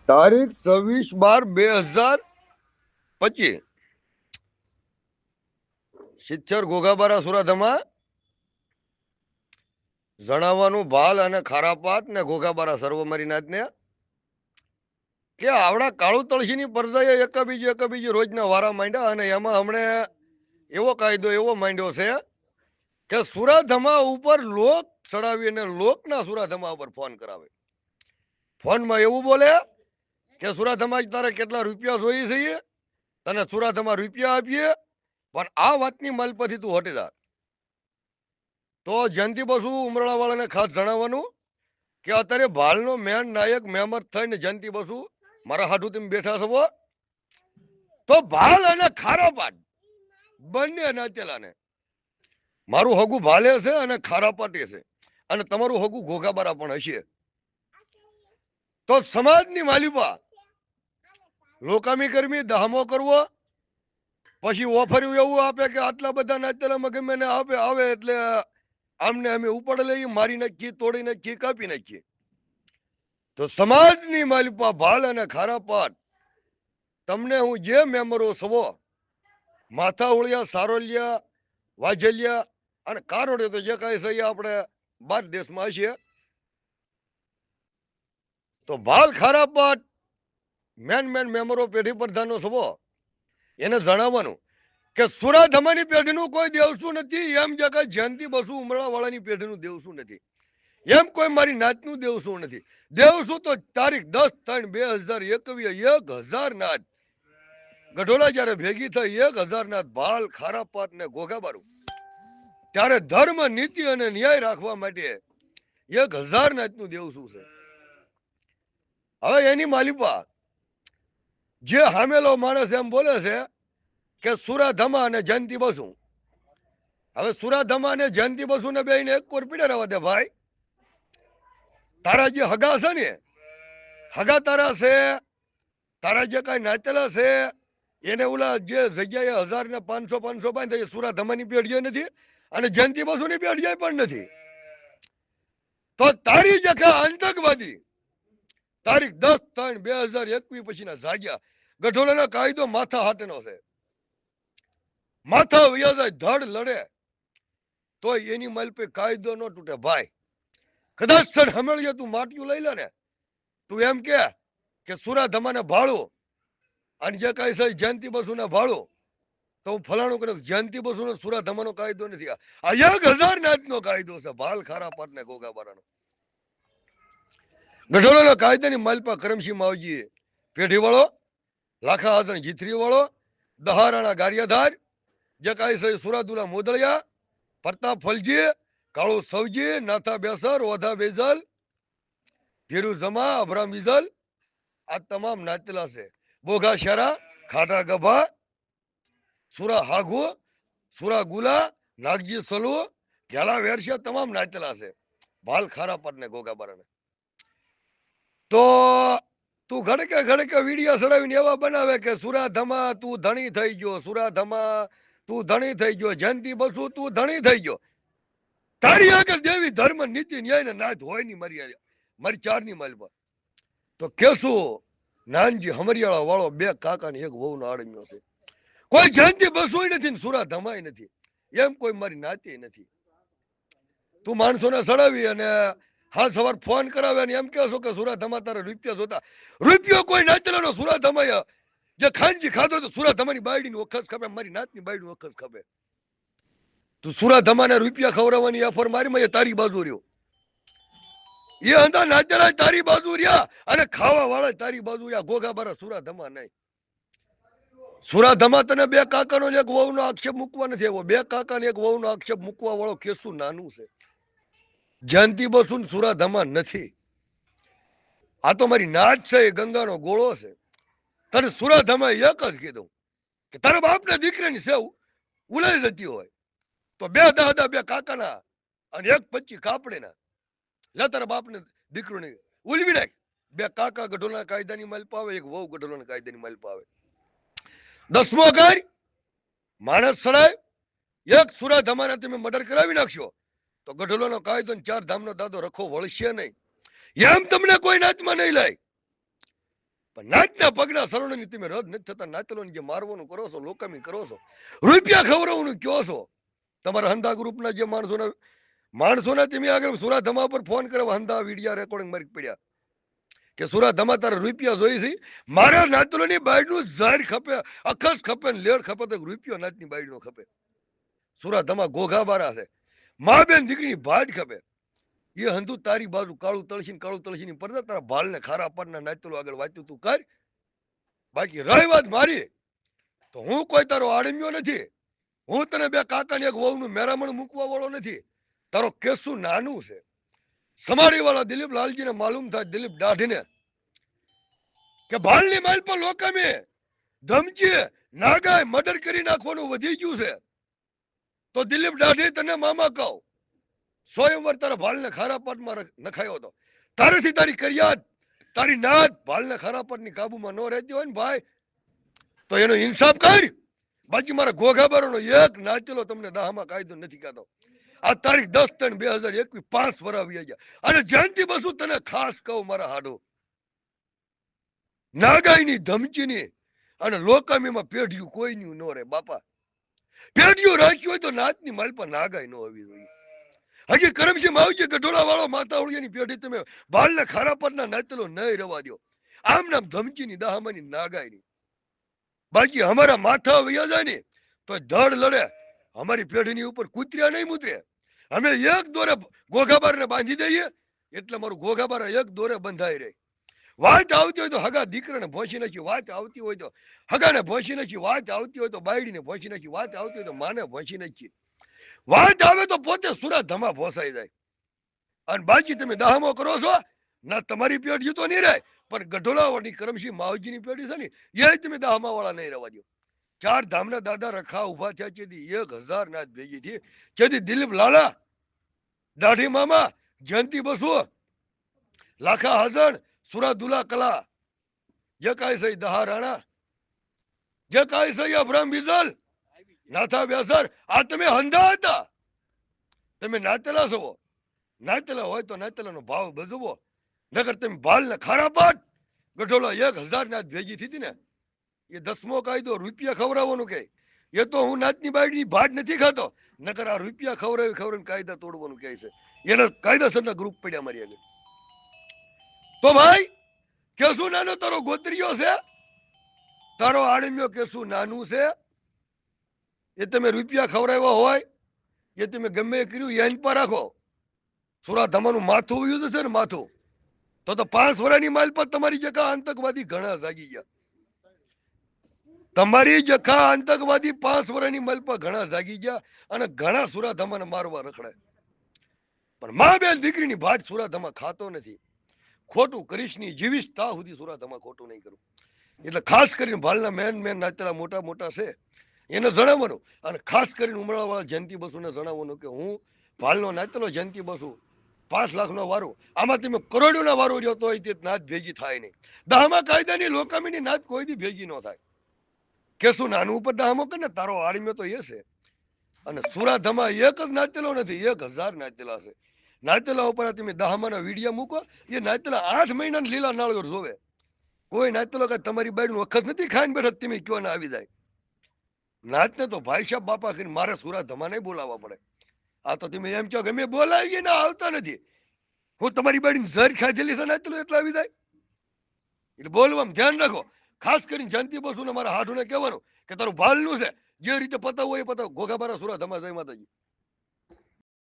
તારીખ 26/12/2025 શિક્ષર ઘોઘાબારા સુરાધમા જણાવવાનું ભાલ અને ખારાપાટ ને ઘોઘાબારા સર્વમારી નાથને કે આવડા કાળુ તળસીની પરજાએ એકબીજું રોજના વારા માંડ્યા અને એમાં હમણે એવો કાયદો એવો માંડ્યો છે કે સુરાધમા ઉપર લોક ચડાવીને લોકના સુરાધમા ઉપર ફોન કરાવે. ફોનમાં એવું બોલે કે સુરાધમા તારે કેટલા રૂપિયા જોઈએ છે, તને સુરાધમા રૂપિયા આપીએ, પણ આ વાતની માલપથી તું હટી જા. તો જયંતિ બસુ ઉમરાળા વાળાને ખાસ જણાવવાનું કે અત્યારે ભાલનો મેન નાયક મેમર થઈને જયંતિ બસુ મારા હાટુ તમે બેઠા છો, તો ભાલ અને ખારાપાટ બંને નાચેલાને મારું હગું ભાલે છે અને ખારાપાટે છે અને તમારું હગું ઘોઘાબારા પણ હશે. તો સમાજની માલિપા લોકામી કરવી, દહામો કરવો, પછી ઓફર્યું એવું આપે કે આટલા બધા નાચેલામાં ગમે ને આવે એટલે આમને અમે ઉપાડ લઈ મારી નાખીએ, તોડી નાખીએ, કાપી નાખીએ. તો સમાજની માલિપા ભાલ અને ખારાપાટ તમને હું જે મેમ્બરો સવો માથા ઉળિયા, સારોલિયા, વાજલિયા અને કારોડિયા તો જે કાંઈ છે આપણે બાર દેશમાં હશે. તો ભાલ ખારાપાટ મેન મેમ્બરો પેઢી પ્રધાનો સવો એને જણાવવાનું કે સુરાધમાની પેઢીનું કોઈ દેવસું નથી, એમ જે કઈ જયંતિ બસુ ઉમરાળા વાળાની પેઢીનું દેવસું નથી, એમ કોઈ મારી નાતનું દેવસું નથી. દેવસું તો તારીખ 10/3/2021 1000 નાત ગઢોલા જયારે ભેગી થઈ 1000 નાત ભાલ ખારાપાટ ને ઘોઘાબારું ત્યારે ધર્મ, નીતિ અને ન્યાય રાખવા માટે 1000 નાતનું દેવસું છે. હવે એની માલિપા જે હામેલો માણસ એમ બોલે છે કે સુરાધમા અને જયંતિ બસુ, હવે સુરાધમા અને જયંતિ બસુ ને બેને એક કોર પીડે રહેવા દે ભાઈ. તારા જે હગા છે ને, હગા તારા છે, તારા જે કઈ નાચેલા છે એને ઓલા જે જગ્યાએ 1000 ને 500 બાંધે સુરાધમાની પેઢીએ નથી અને જયંતિ બસુની પેઢીએ પણ નથી. તો તારી જખા આતંકવાદી તારીખ 10/3/2021 પછીના જાગ્યા ગઢોલાના કાયદો માથા હાટેનો છે. માથા વ્યાજાય ધડ લડે તો એની માલપે કાયદો ન તૂટે ભાઈ. કદાચ સડ હમેળીએ તું માટીયું લઈ લે ને, તું એમ કે સુરાધમાને ભાળો અને જે કઈ છે જયંતિ બસુને ભાળો, તો હું ફલાણું કરું. જયંતિ બસુનો સુરાધમાનો કાયદો નથી, આ 1000 નાતનો કાયદો છે ભાલ ખારાપાટ ને ઘોઘાબારાનો. ગઢોળાના કાયદાની માલપા કરમસિંહ માવજી પેઢી વાળો, લાખા હાજર જીથરી વાળો, દહારાણા ગારિયાધાર, જે કાંઈ છે સુરાદુલા મોદળિયા, પ્રતાપ ફલજી, કાળુ સવજી, નાથા બેસર, ઓધા બેજલ, ધીરુ જમા, અભરામ વિજલ, આ તમામ નાચેલા છે. બોઘા શેરા, ખાટા ગભા, સુરા હાઘુ, સુરા ગુલા, નાગજી સલુ, ઘેલા વેરશિયા તમામ નાચેલા છે ભાલ ખારાપાટ ને ઘોઘાબારાને. તો તું ઘડકે વિડીયો ચડાવીને એવા બનાવે કે સુરાધમા તું ધણી થઈ ગયો, સુરાધમા તું ધણી થઈ ગયો, જયંતિ બસુ તું ધણી થઈ ગયો. તારી આગળ દેવી ધર્મ, નીતિ, ન્યાય ને નાથ હોય ની મારી ચારની માલમાં તો કેશું નાનજી હમરિયાળા વાળો બે કાકા ને એક વહુ નો આડમ્યો છે. કોઈ જયંતિ બસુ નથી ને સુરાધમાય નથી, એમ કોઈ મારી નાતી નથી. તું માણસોને સડાવી અને હાલ સવાર ફોન કરાવે અને એમ કહેશો કે સુરાધમા તારે રૂપિયા જોતા. રૂપિયો કોઈ નાચેલાનો સુરાધમાય જે ખાનજી ખાધો તો સુરાધમાની બાયડીની વખત ખપે, મારી નાતની બાયડી વખત ખપે. તું સુરાધમાને રૂપિયા ખવડાવવાની એફર મારી માં તારી બાજુ રહ્યો, એ અંદા નાચેલા તારી બાજુ રહ્યા અને ખાવા વાળા તારી બાજુ રહ્યા. ઘોઘાબારા સુરાધમા નહીં. સુરાધમા તને બે કાકાનો એક વહુનો આક્ષેપ મૂકવા નથી આવ્યો, બે કાકા ને એક વહુનો આક્ષેપ મૂકવા વાળો કેસું નાનું છે. જયંતિ બસુ સુરાધમા નથી. આ તો મારી નાચ છે, એ ગંગાનો ગોળો છે. તને સુરાધમા એક જ કીધું કે તારા બાપને દીકરીની સેવ ઉલાઈ જતી હોય તો બે દાદા બે કાકાના અને એક 25 કાપડીના લે તારા બાપને દીકરીને ઉલવી નાખ. બે કાકા ગઢોલા કાયદાની માલ પાવે, એક વહુ ગઢોલા કાયદાની માલ પાવે. 10મો કર માણસ સડાય, એક સુરાધમાને તમે મર્ડર કરાવી નાખશો તો ગઢોલાનો કાયદો 4 ધામનો દાદો રખો વળશે નહીં. એમ તમને કોઈ નાચમાં નહીં લાય. પણ નાતના પગના શરણોની તમે રદ નથી થતા. નાતલોની જે મારવાનું કરો છો, લોકામી કરો છો, રૂપિયા ખવડાવવાનું કયો છો. તમારા હંધા ગ્રુપના જે માણસોના તમે આગળ સુરા ધમા પર ફોન કરવા હંધા વિડિયા રેકોર્ડિંગ મારી પડ્યા કે સુરા ધમા તારા રૂપિયા જોઈ છે. મારા નાતલોની બાયડનું ઝાર ખપે, અખસ ખપે ને લેડ ખપે તો રૂપિયો નાતની બાયડનો ખપે. સુરા ધમા ઘોઘા બારા છે, મા બેન દીકરીની ભાડ ખપે. એ હંધુ તારી બાજુ કાળું તળસીની પડદા તારા ભાલને ખારા પાડના નાતલો આગળ વાંચ્યું તું કર. બાકી રહી વાત મારી તો હું કોઈ તારો આડમ્યો નથી. હું તને બે કાકાને એક વહુનું મેરામણ મૂકવા વાળો નથી. તારો કેસું નાનું છે. સમાડી વાળા દિલીપ લાલજીને માલુમ થાય, દિલીપ દાઢીને કે ભાલની માલ પર લોકામે ધમકી નાગાય મર્ડર કરી નાખવાનું વધી ગયું છે. તો દિલીપ દાઢી તને મામા કહું, સ્વયંવર તારા ભાલને ખારા પાટમાં નખાયો હતો. તારેથી તારી કરિયાત, તારી નાત ભાલને ખારા પાટની કાબુમાં ન રહેતી હોય ને ભાઈ, તો એનો ઇન્સાફ કર. બાકી મારા ઘોઘાબારોનો એક નાચેલો તમને દાહમાં કાયદો નથી કહેતો. આ તારીખ 10/3/2021 5 વર્ષ આવી ગયા. અને જયંતિ બસુ તને ખાસ કહું મારા હાડો, નાગાઈની ધમકીની અને લોકામીમાં પેઢિયું કોઈની ન રહે બાપા. પેઢિયું રાખ્યું હોય તો નાતની માલ પર નાગાઈ ન હોવી જોઈએ. હજી કરમસિંહ માવજી ગઢોળા વાળો માતાવળિયાની પેઢી તમે બાલને ખારા પરના નાતેલો નહીં રવા દો. આમ નામ ધમકીની દાહમાની નાગાઈની. બાકી અમારા માથા વૈયા જાય ને તો ધડ લડે. અમારી પેઢીની ઉપર કૂતર્યા નહીં મુતરે. અમે એક દોરે ઘોઘાબારને બાંધી દઈએ એટલે મારું ઘોઘાબાર એક દોરે બંધાઈ રહે. વાત આવતી હોય તો હગા દીકરાને ભોસી નાખી, વાત આવતી હોય તો હગાને ભોસી નાખી, વાત આવતી હોય તો બાયડીને ભોસી નાખી, વાત આવતી હોય તો માને ભોસી નાખી. વાત આવે તો પોતે સુરા ધમા ભોસાઈ જાય. અને બાકી તમે દાહમો કરો છો ના, તમારી પેઢી તો નહીં રહે, પણ ગઢોળાવાળી કરમસિંહ માવજીની પેઢી છે ને એ તમે દાહમા વાળા નહીં રહેવા દો. 4 ધામના દાદા રખા ઉભા થયા છે, 1000 નાથ ભેગી થી જેથી દિલીપ લાલા, દાઢી મામા, જયંતિ બસુ, લાખા હાજર, સુરાદુલા કલા, જે કાંઈ સહી દહા રાણા, જે કાંઈ સહી અબ્રામ બીજલ, નાથા વ્યાસર, આ તમે હંધા હતા. તમે નાતેલા છો. નાતેલા હોય તો નાતેલાનો ભાવ ભજવો. નગર તમે ભાલને ખારા પાટ ગઢોલો 1000 નાથ ભેગી થતી ને એ 10મો કાયદો રૂપિયા ખવડાવવાનું કે એ તો હું નાતની બાયડીની ભાટ નથી ખાતો. નગર આ રૂપિયા ખવડાવી કાયદા તોડવાનું કહે છે. એના કાયદાસરના ગ્રુપ પડ્યા મારી આગળ. તો ભાઈ કેસું નાનો તારો ગોત્રીયો છે, તારો આડમ્યો કેસું નાનું છે. એ તમે રૂપિયા ખવડાવ્યા હોય એ તમે ગમે એ કર્યું એન પર રાખો. સુરા ધમાનું માથું ઉયું છે ને માથું, તો 5 વર્ષની માલ પર તમારી જગા આતંકવાદી ઘણા જાગી ગયા. તમારી જખા આતંકવાદી 5 વર્ષની માલ પર ઘણા જાગી ગયા અને ઘણા સુરા ધમાને મારવા રખડે. પણ મા બેન દીકરીની ભાટ સુરા ધમા ખાતો નથી. ખોટું કરીશ ની જીવીશ તા સુધી સુરા ધમા ખોટું નહીં કરું. એટલે ખાસ કરીને ભાલના મેન નાચેલા મોટા મોટા છે એને જણાવવાનું, અને ખાસ કરીને ઉમરાવાળા જયંતિ બસુને જણાવવાનું કે હું ભાલનો નાચેલો જયંતિ બસુ 5 લાખનો વારો, આમાં તમે કરોડોના વારો રહ્યો તો તે નાચ ભેગી થાય નહીં. દાહમા કાયદાની લોકામીની નાચ કોઈ દી ભેગી ન થાય. કેશું નાનું ઉપર દાહમો કરે ને તારો આડમ્યો તો એ છે. અને સુરા ધમા એક જ નાચેલો નથી, 1000 નાચેલા છે. નાચેલા ઉપર તમે દાહમાના વિડીયા મૂકો, એ નાચેલા 8 મહિના લીલા નાળિયેર જોવે. કોઈ નાચેલો કે તમારી બાઈનું વખત નથી ખાઈને બેઠા તમે કયો ના આવી જાય. નાચને તો ભાઈ સાહેબ બાપા કરીને મારે સુરા ધમા નહીં બોલાવવા પડે. આ તો તમે એમ કહો ગમે બોલાવી ના આવતા નથી. હું તમારી બાઈની ઝર ખાધેલી છે નાચેલો એટલે આવી જાય. એટલે બોલવામાં ધ્યાન રાખો. ખાસ કરીને જયંતિ બસુને મારા હાથુને કહેવાનું કે તારું ભાલનું છે, જે રીતે પતાવ હોય એ પતાવ. ઘોઘાબારા સુરા ધમા જય માતાજી.